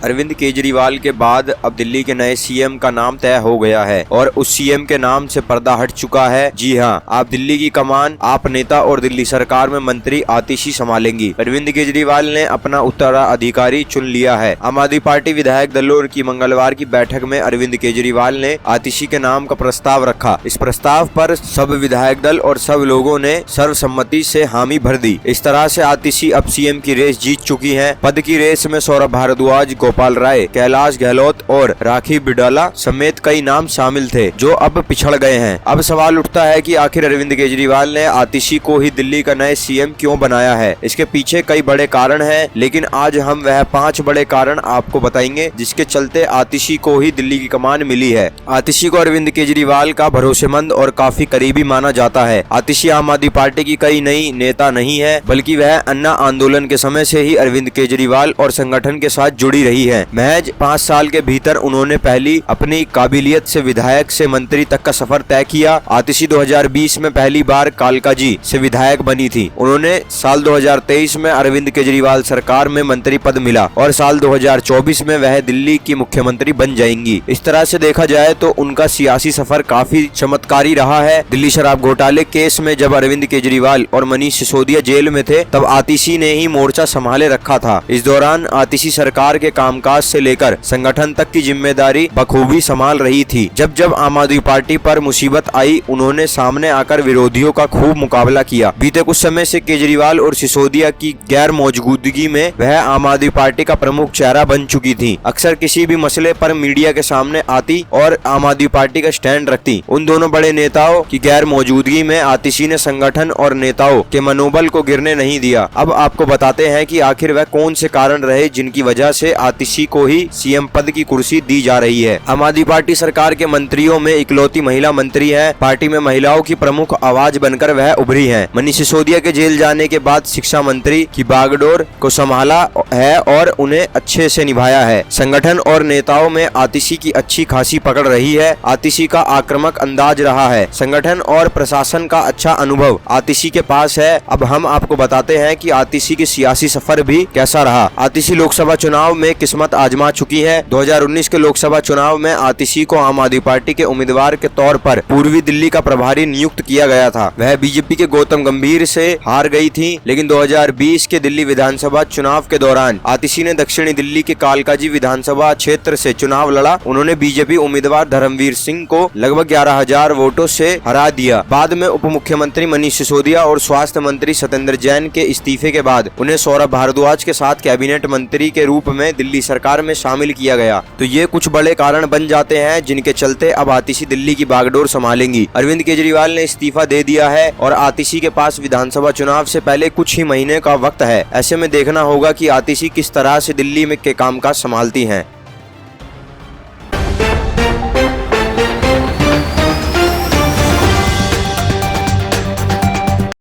अरविंद केजरीवाल के बाद अब दिल्ली के नए सीएम का नाम तय हो गया है और उस सीएम के नाम से पर्दा हट चुका है। जी हां, आप दिल्ली की कमान आप नेता और दिल्ली सरकार में मंत्री आतिशी संभालेंगी। अरविंद केजरीवाल ने अपना उत्तराधिकारी चुन लिया है। आम आदमी पार्टी विधायक दलों की मंगलवार की बैठक में अरविंद केजरीवाल ने आतिशी के नाम का प्रस्ताव रखा। इस प्रस्ताव पर सब विधायक दल और सब लोगों ने सर्वसम्मति से हामी भर दी। इस तरह से आतिशी अब सीएम की रेस जीत चुकी हैं। पद की रेस में सौरभ भारद्वाज, गोपाल राय, कैलाश गहलोत और राखी बिडाला समेत कई नाम शामिल थे जो अब पिछड़ गए हैं। अब सवाल उठता है कि आखिर अरविंद केजरीवाल ने आतिशी को ही दिल्ली का नए सीएम क्यों बनाया है। इसके पीछे कई बड़े कारण हैं, लेकिन आज हम वह 5 बड़े कारण आपको बताएंगे जिसके चलते आतिशी को ही दिल्ली की कमान मिली है। आतिशी को अरविंद केजरीवाल का भरोसेमंद और काफी करीबी माना जाता है। आतिशी आम आदमी पार्टी की कई नई नेता नहीं है, बल्कि वह अन्ना आंदोलन के समय से ही अरविंद केजरीवाल और संगठन के साथ जुड़ी रही है। महज 5 साल के भीतर उन्होंने पहली अपनी काबिलियत से विधायक से मंत्री तक का सफर तय किया। आतिशी 2020 में पहली बार कालकाजी से विधायक बनी थी। उन्होंने साल 2023 में अरविंद केजरीवाल सरकार में मंत्री पद मिला और साल 2024 में वह दिल्ली की मुख्यमंत्री बन जाएंगी। इस तरह से देखा जाए तो उनका सियासी सफर काफी चमत्कारी रहा है। दिल्ली शराब घोटाले केस में जब अरविंद केजरीवाल और मनीष सिसोदिया जेल में थे, तब आतिशी ने ही मोर्चा संभाले रखा था। इस दौरान आतिशी सरकार के कामकाज से लेकर संगठन तक की जिम्मेदारी बखूबी संभाल रही थी। जब जब आम आदमी पार्टी पर मुसीबत आई, उन्होंने सामने आकर विरोधियों का खूब मुकाबला किया। बीते कुछ समय से केजरीवाल और सिसोदिया की गैर मौजूदगी में वह आम आदमी पार्टी का प्रमुख चेहरा बन चुकी थी। अक्सर किसी भी मसले पर मीडिया के सामने आती और आम आदमी पार्टी का स्टैंड रखती। उन दोनों बड़े नेताओं की गैर मौजूदगी में आतिशी ने संगठन और नेताओं के मनोबल को गिरने नहीं दिया। अब आपको बताते हैं कि आखिर वह कौन से कारण रहे जिनकी वजह से आतिशी को ही सीएम पद की कुर्सी दी जा रही है। आम आदमी पार्टी सरकार के मंत्रियों में इकलौती महिला मंत्री है। पार्टी में महिलाओं की प्रमुख आवाज बनकर वह उभरी है। मनीष सिसोदिया के जेल जाने के बाद शिक्षा मंत्री की बागडोर को संभाला है और उन्हें अच्छे से निभाया है। संगठन और नेताओं में आतिशी की अच्छी खासी पकड़ रही है। आतिशी का आक्रामक अंदाज रहा है। संगठन और प्रशासन का अच्छा अनुभव आतिशी के पास है। अब हम आपको बताते हैं कि आतिशी की सियासी सफर भी कैसा रहा। आतिशी लोकसभा चुनाव में किस्मत आजमा चुकी है। 2019 के लोकसभा चुनाव में आतिशी को आम आदमी पार्टी के उम्मीदवार के तौर पर पूर्वी दिल्ली का प्रभारी नियुक्त किया गया था। वह बीजेपी के गौतम गंभीर से हार गई थी, लेकिन 2020 के दिल्ली विधानसभा चुनाव के दौरान आतिशी ने दक्षिणी दिल्ली के कालकाजी विधानसभा क्षेत्र से चुनाव लड़ा। उन्होंने बीजेपी उम्मीदवार धर्मवीर सिंह को लगभग 11,000 वोटों से हरा दिया। बाद में उप मुख्यमंत्री मनीष सिसोदिया और स्वास्थ्य मंत्री सत्येंद्र जैन के इस्तीफे के बाद उन्हें सौरभ भारद्वाज के साथ कैबिनेट मंत्री के रूप में दिल्ली सरकार में शामिल किया गया। तो ये कुछ बड़े कारण बन जाते हैं जिनके चलते अब आतिशी दिल्ली की बागडोर संभालेंगी। अरविंद केजरीवाल ने इस्तीफा दे दिया है और आतिशी के पास विधानसभा चुनाव से पहले कुछ ही महीने का वक्त है। ऐसे में देखना होगा कि आतिशी किस तरह से दिल्ली में के कामकाज संभालती हैं।